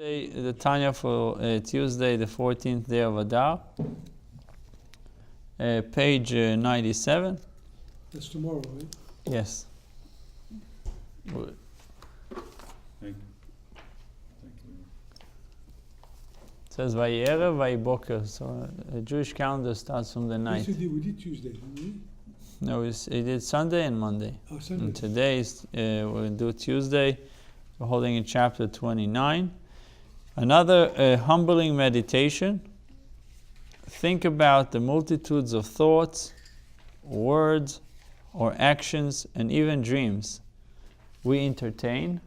The Tanya for Tuesday, the 14th day of Adar, page 97. That's tomorrow, right? Yes. Good. Thank you. It says Vayerev, Vayiboker. So the Jewish calendar starts from the night. Yes, we did Tuesday, didn't we? No, it did Sunday and Monday. Oh, Sunday. And today we're going to do Tuesday. We're holding in chapter 29. Another humbling meditation. Think about the multitudes of thoughts, words, or actions, and even dreams we entertain,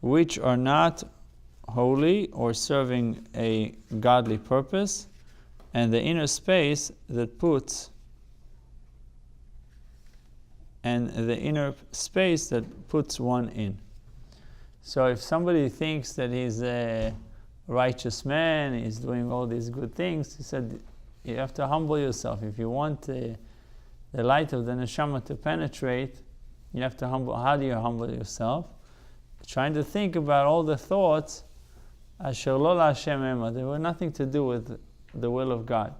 which are not holy or serving a godly purpose, and the inner space that puts one in. So if somebody thinks that he's a righteous man, he's doing all these good things, he said, you have to humble yourself. If you want the light of the neshama to penetrate, you have to humble. How do you humble yourself? Trying to think about all the thoughts, asher lo la'Hashem ema, they were nothing to do with the will of God.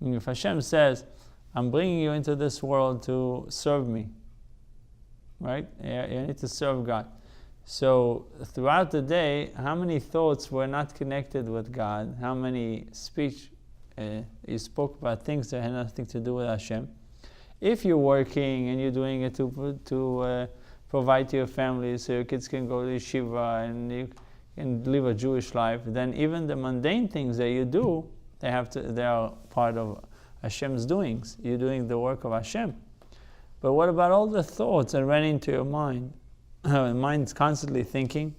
And if Hashem says, I'm bringing you into this world to serve me, right? You need to serve God. So throughout the day, how many thoughts were not connected with God? How many speech you spoke about things that had nothing to do with Hashem? If you're working and you're doing it to provide to your family so your kids can go to yeshiva and you can live a Jewish life, then even the mundane things that you do, they are part of Hashem's doings. You're doing the work of Hashem. But what about all the thoughts that ran into your mind? The mind's constantly thinking.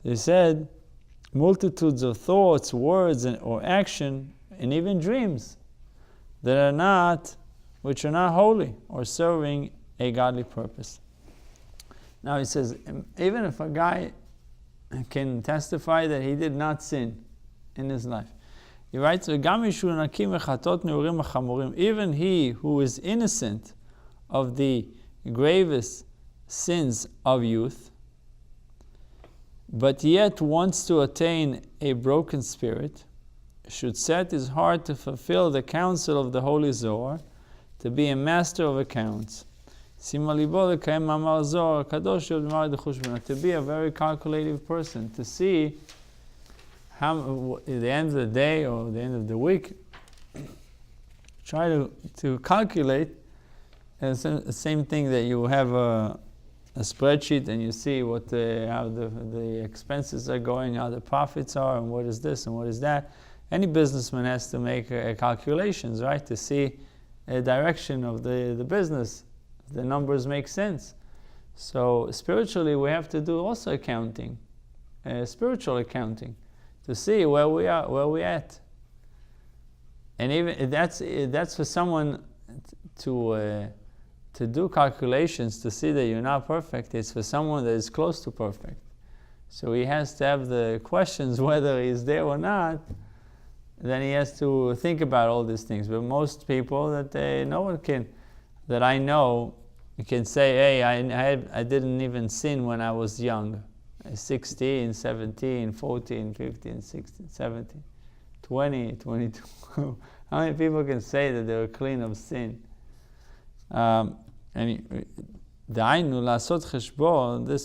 He said, multitudes of thoughts, words, or action, and even dreams which are not holy or serving a godly purpose. Now he says, even if a guy can testify that he did not sin in his life, he writes, even he who is innocent of the gravest sins of youth, but yet wants to attain a broken spirit, should set his heart to fulfill the counsel of the Holy Zohar, to be a master of accounts. To be a very calculative person, to see how at the end of the day or the end of the week, try to calculate the same thing that you have a spreadsheet and you see how the expenses are going, how the profits are, and what is this and what is that. Any businessman has to make calculations, right, to see a direction of the business. The numbers make sense. So spiritually, we have to do also accounting, spiritual accounting, to see where we are at. And even that's for someone to do calculations to see that you're not perfect. It's for someone that is close to perfect. So he has to have the questions whether he's there or not. Then he has to think about all these things. But most people no one can, that I know, can say, hey, I didn't even sin when I was young. 16, 17, 14, 15, 16, 17, 20, 22. How many people can say that they were clean of sin? This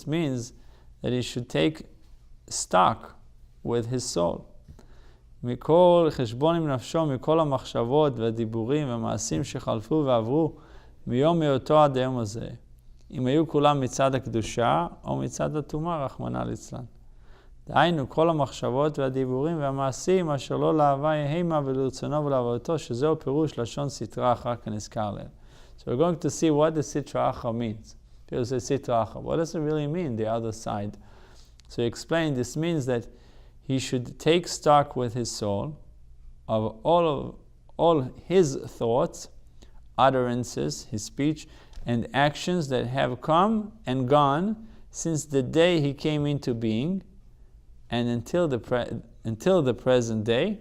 means that he should take stock with his soul. מכל חשבון עם נפשו, מכל המחשבות והדיבורים והמעשים שחלפו ועברו מיום היותו עד היום הזה, אם היו כולם מצד הקדושה או מצד הטומאה, רחמנא ליצלן. דהיינו, כל המחשבות והדיבורים והמעשים אשר לא לאהבה יהימה ולרצונו ולעבודתו, שזהו פירוש לשון סטרא אחרא כנזכר לעיל. So we're going to see what the sitra achra means. People say sitra achra. What does it really mean, the other side? So he explained, this means that he should take stock with his soul of all his thoughts, utterances, his speech, and actions that have come and gone since the day he came into being and until the present day.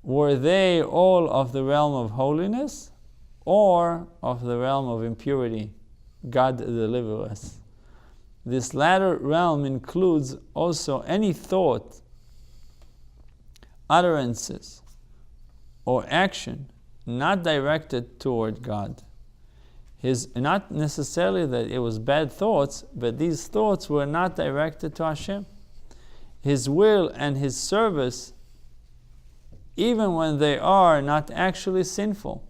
Were they all of the realm of holiness or of the realm of impurity? God deliver us. This latter realm includes also any thought, utterances, or action not directed toward God. Not necessarily that it was bad thoughts, but these thoughts were not directed to Hashem. His will and His service, even when they are not actually sinful.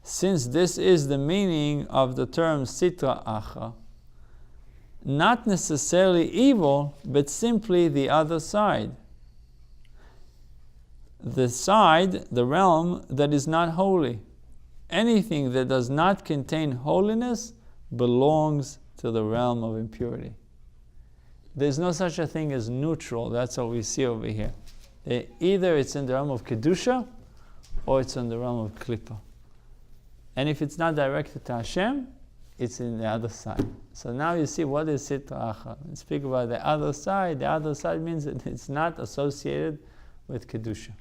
Since this is the meaning of the term sitra achra, not necessarily evil, but simply the other side. The side, the realm that is not holy. Anything that does not contain holiness belongs to the realm of impurity. There's no such a thing as neutral. That's what we see over here. Either it's in the realm of Kedusha or it's in the realm of Klippa. And if it's not directed to Hashem, it's in the other side. So now you see what is Sitra Achra. Let's speak about the other side. The other side means that it's not associated with Kedusha.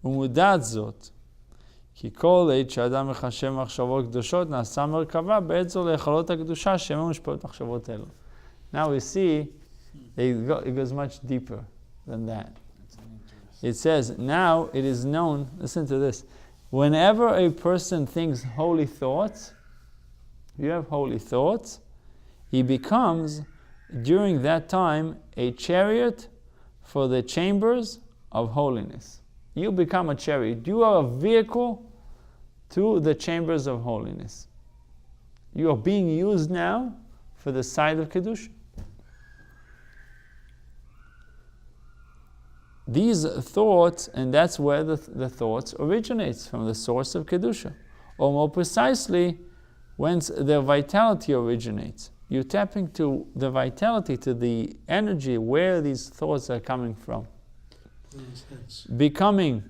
ומודעת זאת, כי כל עת שאדם מחשב מחשבות קדושות, נעשה מרכבה בעת זו להיכלות הקדושה שהן מושפעות מחשבות אלו. Now we see it goes much deeper than that. It says, now it is known, listen to this, whenever a person thinks holy thoughts, you have holy thoughts, he becomes, during that time, a chariot for the chambers of holiness. You become a chariot. You are a vehicle to the chambers of holiness. You are being used now for the side of Kedusha. These thoughts, and that's where the thoughts originates, from the source of Kedusha. Or more precisely, whence their vitality originates. You tap into the vitality, to the energy, where these thoughts are coming from. Becoming,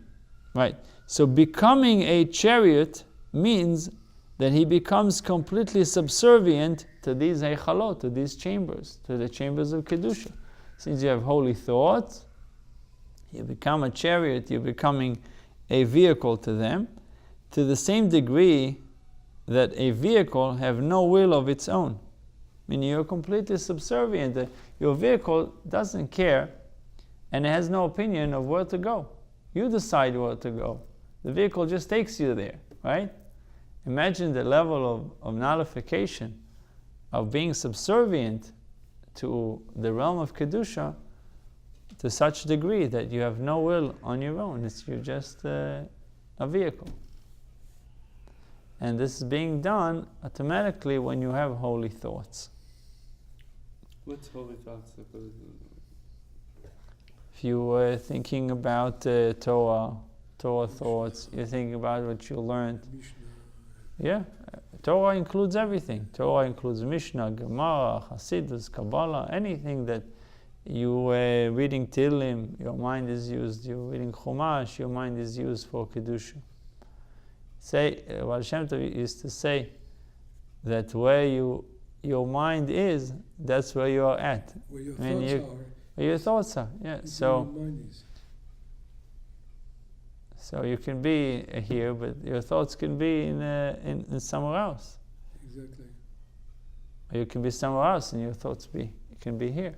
right. So becoming a chariot means that he becomes completely subservient to these eichalot, to these chambers, to the chambers of Kedusha. Since you have holy thoughts, you become a chariot, you're becoming a vehicle to them, to the same degree that a vehicle have no will of its own. Meaning you're completely subservient. Your vehicle doesn't care and it has no opinion of where to go. You decide where to go. The vehicle just takes you there, right? Imagine the level of nullification, of being subservient to the realm of Kedusha to such degree that you have no will on your own. You're just a vehicle. And this is being done automatically when you have holy thoughts. What's holy thoughts? If you were thinking about Torah thoughts, you're thinking about what you learned. Yeah, Torah includes everything. Torah includes Mishnah, Gemara, Hasidus, Kabbalah, anything that you reading Tehillim, your mind is used. You're reading Chumash, your mind is used for Kedusha. Baal Shem Tov used to say that where your mind is, that's where you are at. Where your thoughts are. Where your thoughts are, yeah. So you can be here, but your thoughts can be in somewhere else. Exactly. Or you can be somewhere else and your thoughts can be here.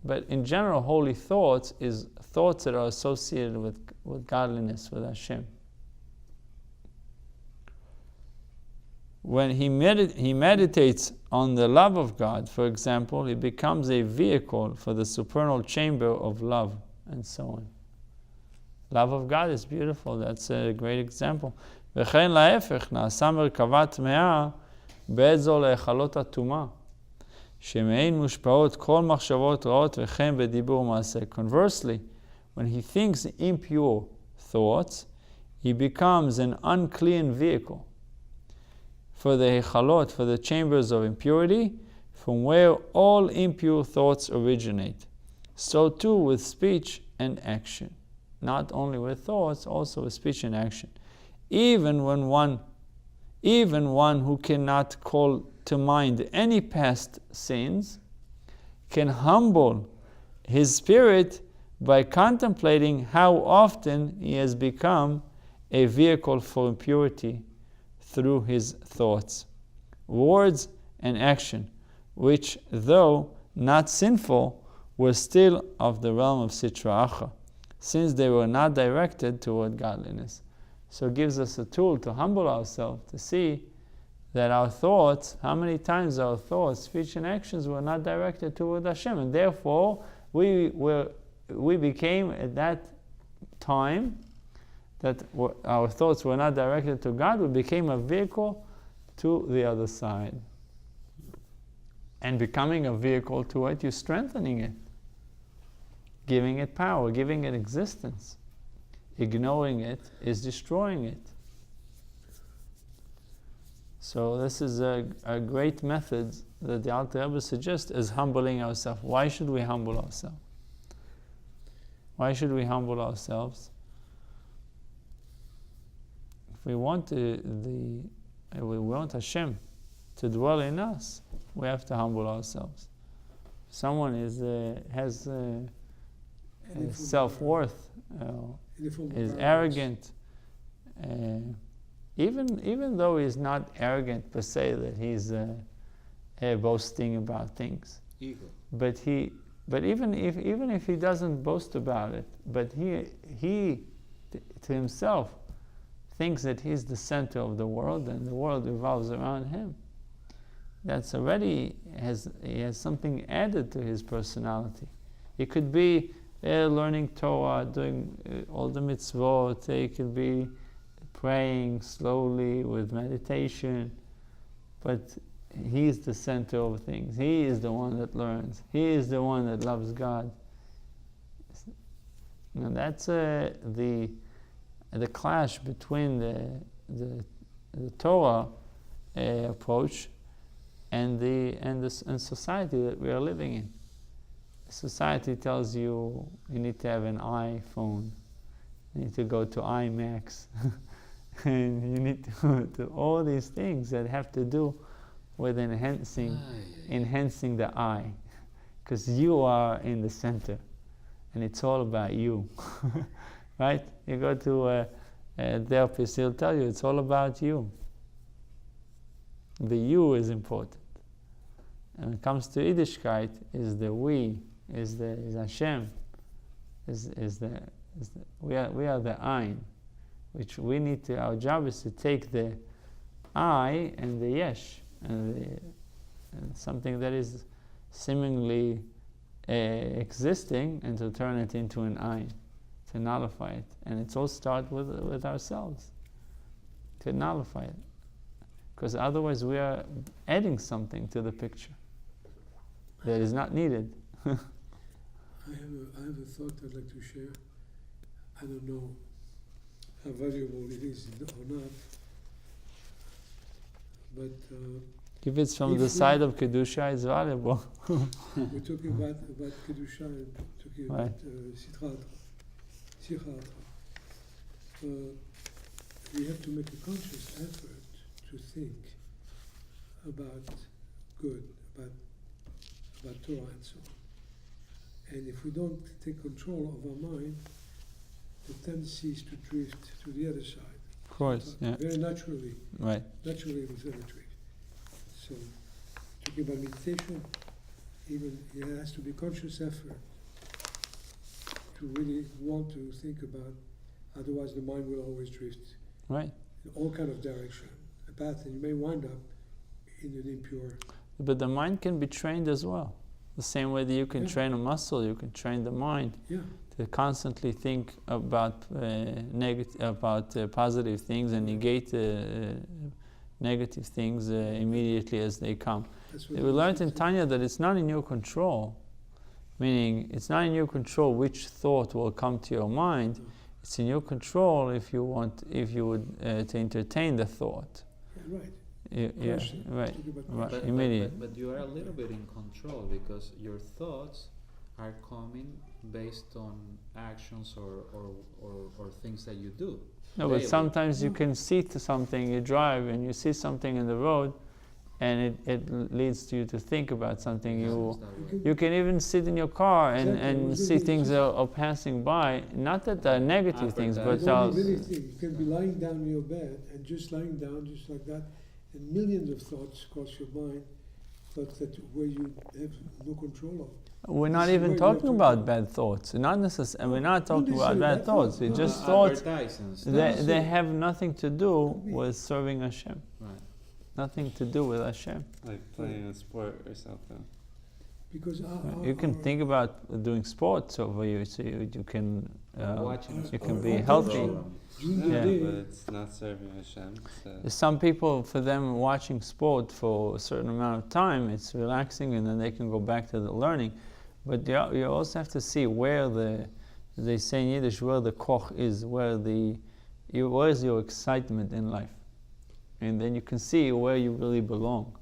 But in general, holy thoughts is thoughts that are associated with godliness, with Hashem. When he meditates on the love of God, for example, he becomes a vehicle for the supernal chamber of love, and so on. Love of God is beautiful. That's a great example. וכן להפך, נעשה מרכבה טמאה בעת זו להיכלות הטומאה, שמעין מושפעות כל מחשבות רעות וכן בדיבור ומעשה. Conversely, when he thinks impure thoughts, he becomes an unclean vehicle for the hechalot, for the chambers of impurity, from where all impure thoughts originate. So too with speech and action. Not only with thoughts, also with speech and action. Even one who cannot call to mind any past sins, can humble his spirit by contemplating how often he has become a vehicle for impurity, through his thoughts, words, and action, which, though not sinful, were still of the realm of Sitra Achra, since they were not directed toward godliness. So it gives us a tool to humble ourselves, to see that our thoughts, how many times our thoughts, speech, and actions were not directed toward Hashem, and therefore we became at that time that our thoughts were not directed to God, we became a vehicle to the other side. And becoming a vehicle to it, you're strengthening it, giving it power, giving it existence. Ignoring it is destroying it. So this is a great method that the Alter Rebbe suggests, is humbling ourselves. Why should we humble ourselves? Why should we humble ourselves? If we want we want Hashem to dwell in us, we have to humble ourselves. Someone has self-worth, is arrogant, even though he's not arrogant per se, that he's boasting about things. Ego. But even if he doesn't boast about it, but he to himself thinks that he's the center of the world and the world revolves around him, that's already he has something added to his personality. It could be learning Torah, doing all the mitzvot. It could be praying slowly with meditation, but he's the center of things. He is the one that learns. He is the one that loves God. Now that's the clash between the Torah approach and society that we are living in. Society tells you need to have an iPhone, you need to go to IMAX, and you need to do all these things that have to do with enhancing the I, because you are in the center, and it's all about you, right? You go to a therapist, he'll tell you it's all about you. The you is important. And when it comes to Yiddishkeit, is the we, is Hashem, we are the Ein, which we need to. Our job is to take the I and the Yesh, and something that is seemingly existing, and to turn it into an Ein, to nullify it. And it's all start with ourselves, to nullify it, because otherwise we are adding something to the picture that is not needed. I have a thought I'd like to share. I don't know how valuable it is or not, but if it's from the side of Kedusha, it's valuable. we're talking about Kedusha and talking about Sichatra. We have to make a conscious effort to think about good, about Torah and so on. And if we don't take control of our mind, the tendency is to drift to the other side. Of course, yeah. Very naturally. Right. Naturally we're going to drift. So, talking about meditation, even it has to be conscious effort to really want to think about, otherwise the mind will always drift. Right. In all kind of direction, a path, and you may wind up in an impure. But the mind can be trained as well. The same way that you can train a muscle, you can train the mind to constantly think about positive things and negate negative things immediately as they come. We learned in Tanya that it's not in your control, meaning it's not in your control which thought will come to your mind. It's in your control if you would to entertain the thought. Yeah, right. Right. Immediate. But you are a little bit in control, because your thoughts are coming based on actions or things that you do. No, but sometimes you can see something, you drive and you see something in the road, and it leads to you to think about something. Exactly. You can even sit in your car and, Exactly. and see things are passing by. Not that they're negative things, but There's only many things. You can be lying down in your bed and just lying down just like that, and millions of thoughts cross your mind, thoughts that where you have no control of. we're not This is even where you talking have to about bad thoughts. Not necessarily. We're not talking about necessarily bad bad thoughts. thoughts. It's No. just thoughts. Advertising stuff. They have nothing to do Could be. with serving Hashem. Right. Nothing to do with Hashem. Like playing a sport or something. Because You can think about doing sports over you, so you can Watching you sport can be our healthy. attention during the Yeah. day, But it's not serving Hashem. So Some people, for them, watching sport for a certain amount of time, it's relaxing, and then they can go back to the learning. But you also have to see where they say in Yiddish, where the koch is, where is your excitement in life, and then you can see where you really belong.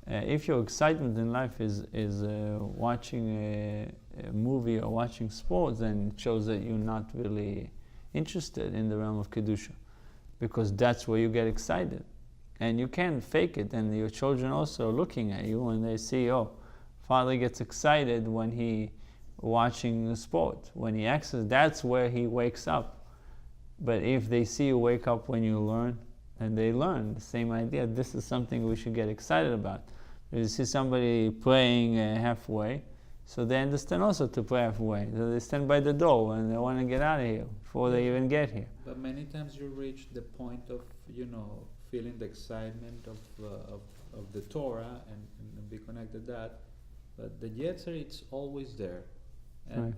If your excitement in life is watching a movie or watching sports, then it shows that you're not really interested in the realm of Kedusha, because that's where you get excited. And you can't fake it, and your children also are looking at you and they see, oh, father gets excited when he watching the sport. When he exercises, that's where he wakes up. But if they see you wake up when you learn, and they learn the same idea, this is something we should get excited about. If you see somebody praying halfway, so they understand also to pray halfway. So they stand by the door and they want to get out of here before they even get here. But many times you reach the point of, feeling the excitement of the Torah and be connected to that. But the Yetzer, it's always there, and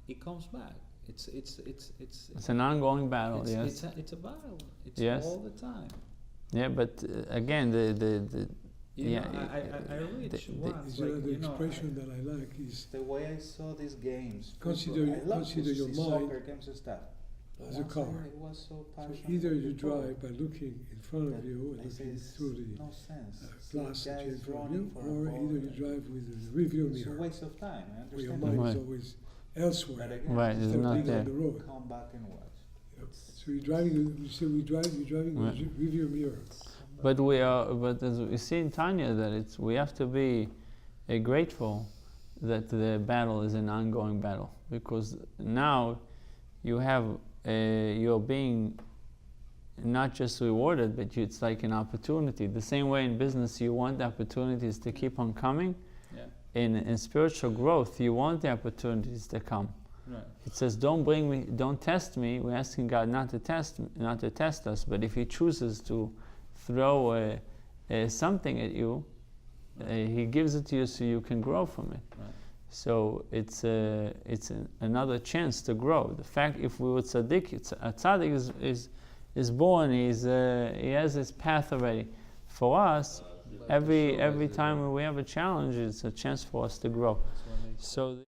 it comes back. It's an ongoing battle. Yes. It's a battle. It's Yes. all the time. Yeah, but again, the I reached once, is another expression that I like is the way I saw these games. Consider- I love consider to your see mind soccer games and stuff. as a Once car. I was so So passionate either about you the ball drive by looking in front of that you and I say looking it's through the no sense. glass that you have in Guys front of running you, for a or ball, either you drive with a review It's a mirror, waste of time. I where your understand. mind is Right. always But elsewhere again, Right, it's instead of not being there. on the road. come back and watch. Yep. So you're driving. You're driving with Right. a review mirror. But as we see in Tanya, that we have to be grateful that the battle is an ongoing battle, because now you're being not just rewarded, but it's like an opportunity. The same way in business, you want the opportunities to keep on coming. Yeah. In spiritual growth, you want the opportunities to come. Right. It says, don't test me. We're asking God not to test us, but if He chooses to throw something at you, He gives it to you so you can grow from it. Right. So it's another chance to grow. The fact, if we were tzaddik, a tzaddik is born. He has his path already. For us, every time we have a challenge, it's a chance for us to grow. That's what makes So.